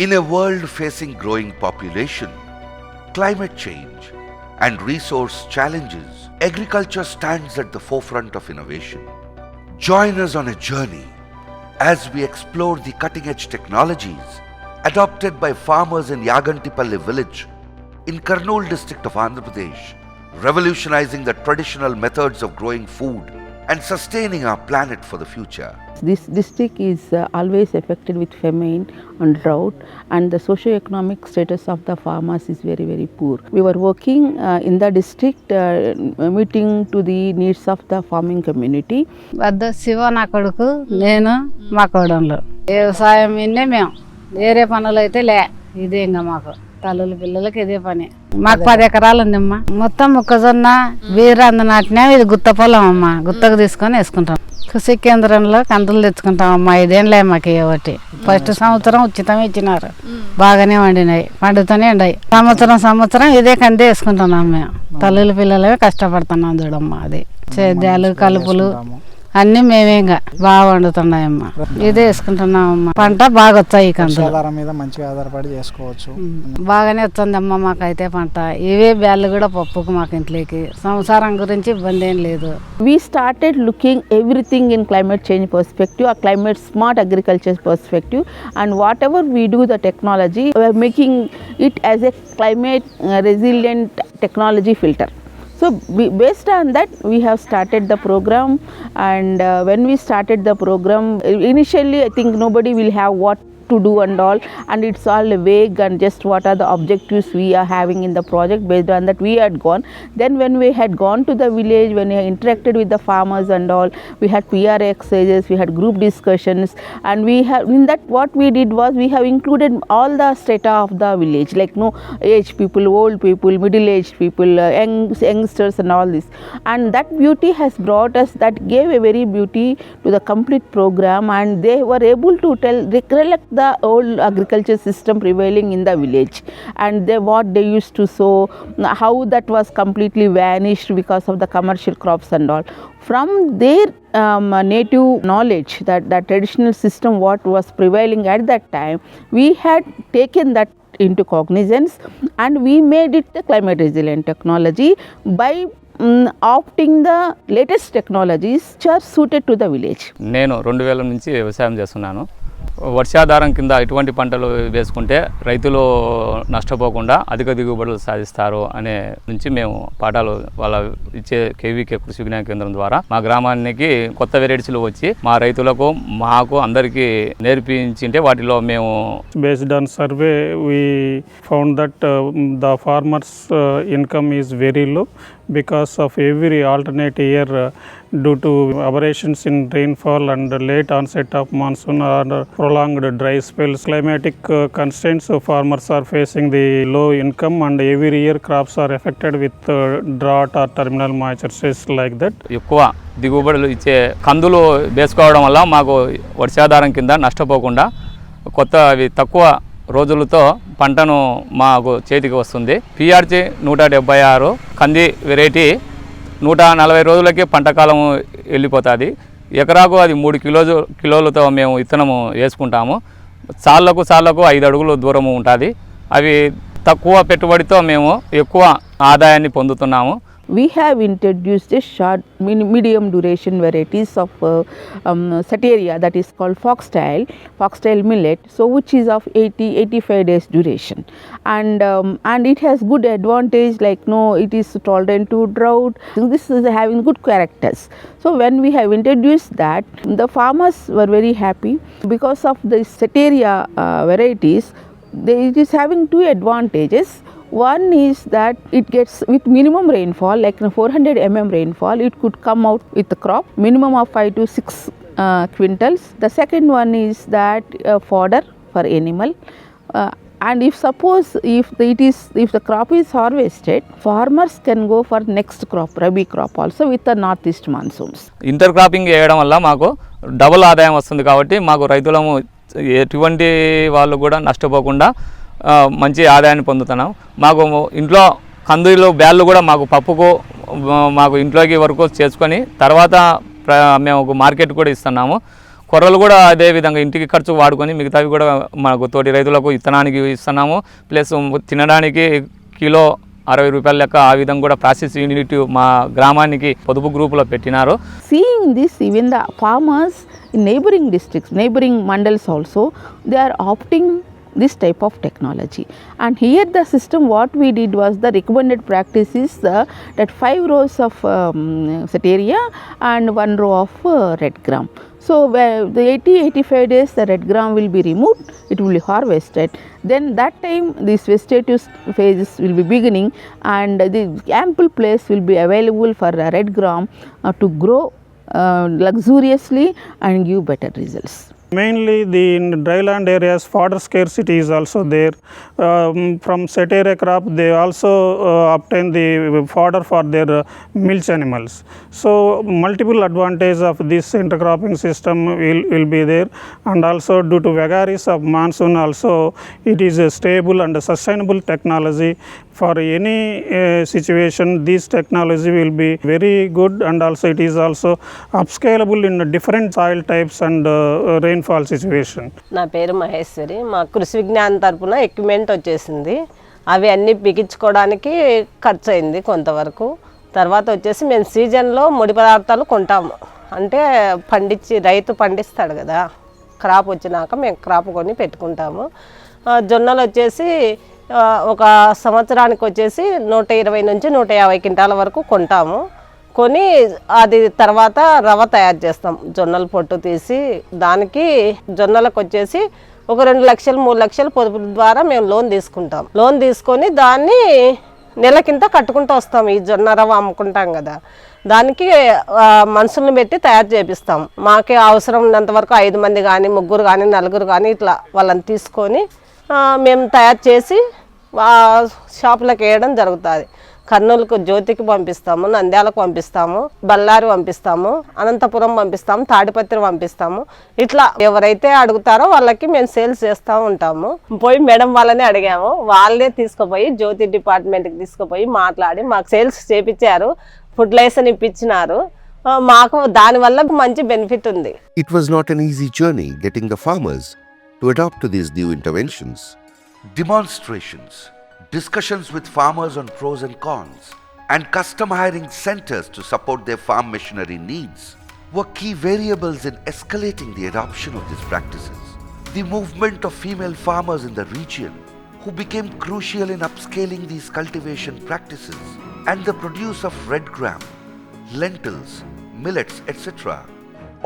In a world facing growing population, climate change, and resource challenges, agriculture stands at the forefront of innovation. Join us on a journey as we explore the cutting-edge technologies adopted by farmers in Yagantipalli village in Kurnool district of Andhra Pradesh, revolutionizing the traditional methods of growing food and sustaining our planet for the future. This district is always affected with famine and drought, and the socio-economic status of the farmers is very, very poor. We were working in the district meeting to the needs of the farming community. వద్ద శివ నా కొడుకు నేను మా కోడళ్ళు వ్యవసాయం ఇన్నే మేము వేరే పనులు అయితే లే ఇదే ఇంకా మాకు తల్లుల పిల్లలకి ఇదే పని మాకు 10 ఎకరాలు ఉందమ్మా మొత్తం మొక్కజొన్న వీరంద నాటినా ఇది గుత్త పొలం అమ్మ గుత్తకు తీసుకొని వేసుకుంటాం కృషి కేంద్రంలో కందులు తెచ్చుకుంటాం అమ్మ 5 ఏళ్ళే మాకు ఒకటి ఫస్ట్ సంవత్సరం ఉచితంగా ఇచ్చినారు బాగానే వండినాయి పండుతూనే ఉండాయి సంవత్సరం ఇదే కంది వేసుకుంటున్నాం మేము తల్లుల పిల్లలే కష్టపడుతున్నాం చూడమ్మా అది సేద్యాలు కలుపులు అన్ని మేమే ఇంకా బాగా వండుతున్నాయమ్మా ఇదే వేసుకుంటున్నామమ్మా పంట బాగా వచ్చాయి ఈ కందులు మీద మంచిగా ఆధారపడి చేసుకోవచ్చు బాగానే వచ్చిందమ్మా మాకైతే పంట ఇవే బ్యాళ్ళు కూడా పప్పుకు మాకు ఇంట్లోకి సంసారం గురించి ఇబ్బంది ఏం లేదు. We started looking everything in climate change perspective, a climate smart agriculture perspective, and whatever we do the technology, we are making it as a climate resilient technology filter. So based on that, we have started the program, and when we started the program, initially I think nobody will have what to do and all, and it's all vague and just what are the objectives we are having in the project. Based on that, we had gone. Then when we had gone to the village, when we interacted with the farmers and all, we had PR exercises, we had group discussions, and we have in that what we did was we have included all the strata of the village, like age people, old people, middle-aged people, youngsters and all this. And that beauty has brought us, that gave a very beauty to the complete program, and they were able to recollect the old agriculture system prevailing in the village, and what they used to sow, how that was completely vanished because of the commercial crops and all. From their native knowledge, that traditional system what was prevailing at that time, we had taken that into cognizance, and we made it the climate resilient technology by opting the latest technologies which are suited to the village. నేను 2000 నుంచి వ్యవసాయం చేస్తున్నాను. వర్షాధారం కింద ఎటువంటి పంటలు వేసుకుంటే రైతులు నష్టపోకుండా అధిక దిగుబడులు సాధిస్తారు అనే నుంచి మేము పాఠాలు వాళ్ళ ఇచ్చే కేవీకే కృషి విజ్ఞాన కేంద్రం ద్వారా మా గ్రామానికి కొత్త వెరైటీలు వచ్చి మా రైతులకు మాకు అందరికీ నేర్పించింటే వాటిలో మేము based on survey we found that the farmers income is very low because of every alternate year due to aberrations in rainfall and late onset of monsoon or prolonged dry spells. Climatic constraints, farmers are facing the low income, and every year crops are affected with drought or terminal moisture stress like that. ఎక్కువ దిగుబడులు ఇచ్చే కందులు వేసుకోవడం వల్ల మాకు వర్షాధారం కింద నష్టపోకుండా కొత్త అవి తక్కువ రోజులతో పంటను మాకు చేతికి వస్తుంది. పిఆర్జీ 176 కంది వెరైటీ 140 రోజులకి పంటకాలం వెళ్ళిపోతుంది. ఎకరాకు అది 3 కిలోలతో మేము విత్తనము వేసుకుంటాము. సాళ్లకు 5 అడుగులు దూరము ఉంటుంది. అవి తక్కువ పెట్టుబడితో మేము ఎక్కువ ఆదాయాన్ని పొందుతున్నాము. We have introduced a short medium duration varieties of Sateria, that is called foxtail millet, so which is of 80-85 days duration, and it has good advantage, like it is tolerant to drought. So this is having good characters. So when we have introduced that, the farmers were very happy because of the Sateria varieties. It is having two advantages. One is that it gets with minimum rainfall, like 400 mm rainfall, it could come out with the crop minimum of 5 to 6 quintals. The second one is that fodder for animal, and if the crop is harvested, farmers can go for next crop, rabi crop also, with the northeast monsoons. Inter cropping చేయడం వల్ల మాకు double ఆదాయం వస్తుంది కాబట్టి మాకు రైతులము ఎటువంటి వాళ్ళు కూడా నష్టపోకుండా మంచి ఆదాయాన్ని పొందుతున్నాం. మాకు ఇంట్లో కందులు బ్యాళ్ళు కూడా మాకు పప్పుకు మాకు ఇంట్లోకి వరకు చేసుకొని తర్వాత మేము మార్కెట్ కూడా ఇస్తున్నాము. కొర్రలు కూడా అదే విధంగా ఇంటికి ఖర్చు వాడుకొని మిగతావి కూడా మనకు తోటి రైతులకు విత్తనానికి ఇస్తున్నాము. ప్లస్ తినడానికి కిలో 60 రూపాయల లెక్క ఆ విధంగా కూడా ప్రాసెస్ యూనిట్ మా గ్రామానికి పొదుపు గ్రూపులో పెట్టినారు. Seeing this, even the farmers in neighboring districts, neighboring mandals also, they are opting this type of technology. And here the system, what we did was, the recommended practice is that 5 rows of Setaria and 1 row of red gram. So where the 80-85 days the red gram will be removed, it will be harvested. Then that time this vegetative phases will be beginning, and the ample place will be available for red gram to grow luxuriously and give better results. Mainly in dryland areas, fodder scarcity is also there. From Setaria crop, they also obtain the fodder for their milch animals. So multiple advantage of this intercropping system will be there, and also due to vagaries of monsoon also, it is a stable and a sustainable technology. For any situation, this technology will be very good, and also it is also upscalable in different soil types and rainfall situation. నా పేరు మహేశ్వరి. మా కృషి విజ్ఞానం తరపున equipment వచ్చేసింది. అవి అన్నీ బిగించుకోవడానికి ఖర్చు అయింది కొంతవరకు. తర్వాత వచ్చేసి మేము సీజన్లో ముడి పదార్థాలు కొంటాము. అంటే రైతు పండిస్తాడు కదా, క్రాప్ వచ్చినాక మేము క్రాప్ కొని పెట్టుకుంటాము. జొన్నలు వచ్చేసి ఒక సంవత్సరానికి వచ్చేసి 120 నుంచి 150 క్వింటాల వరకు కొంటాము. కొని అది తర్వాత రవ్వ తయారు చేస్తాం. జొన్నల పొట్టు తీసి దానికి జొన్నలకు వచ్చేసి ఒక 2 లక్షలు 3 లక్షలు పొదుపు ద్వారా మేము లోన్ తీసుకుంటాం. లోన్ తీసుకొని దాన్ని నెలకింత కట్టుకుంటూ వస్తాం. ఈ జొన్న రవ్వ అమ్ముకుంటాం కదా, దానికి మనుషులను పెట్టి తయారు చేపిస్తాం. మాకే అవసరం ఉన్నంత వరకు 5 మంది కానీ 3 కానీ 4 కానీ ఇట్లా వాళ్ళని తీసుకొని మేము తయారు చేసి షాపులకు వేయడం జరుగుతుంది. కర్నూలుకు జ్యోతికి పంపిస్తాము, నంద్యాలకు పంపిస్తాము, బళ్ళారి పంపిస్తాము, అనంతపురం పంపిస్తాము, తాడిపత్రి పంపిస్తాము. ఇట్లా ఎవరైతే అడుగుతారో వాళ్ళకి మేము సేల్స్ చేస్తూ ఉంటాము. పోయి మేడం వాళ్ళని అడిగాము, వాళ్ళే తీసుకుపోయి జ్యోతి డిపార్ట్మెంట్కి తీసుకుపోయి మాట్లాడి మాకు సేల్స్ చేపించారు, ఫుడ్ లైసెన్స్ ఇప్పించినారు. మాకు దానివల్ల మంచి బెనిఫిట్ ఉంది. It was not an easy journey getting the farmers to adopt to these new interventions. Demonstrations, discussions with farmers on pros and cons, and custom hiring centers to support their farm machinery needs were key variables in escalating the adoption of these practices. The movement of female farmers in the region, who became crucial in upscaling these cultivation practices, and the produce of red gram, lentils, millets, etc.,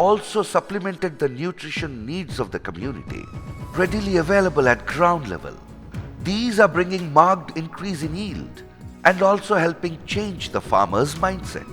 also supplemented the nutrition needs of the community, readily available at ground level. These are bringing marked increase in yield and also helping change the farmer's mindset.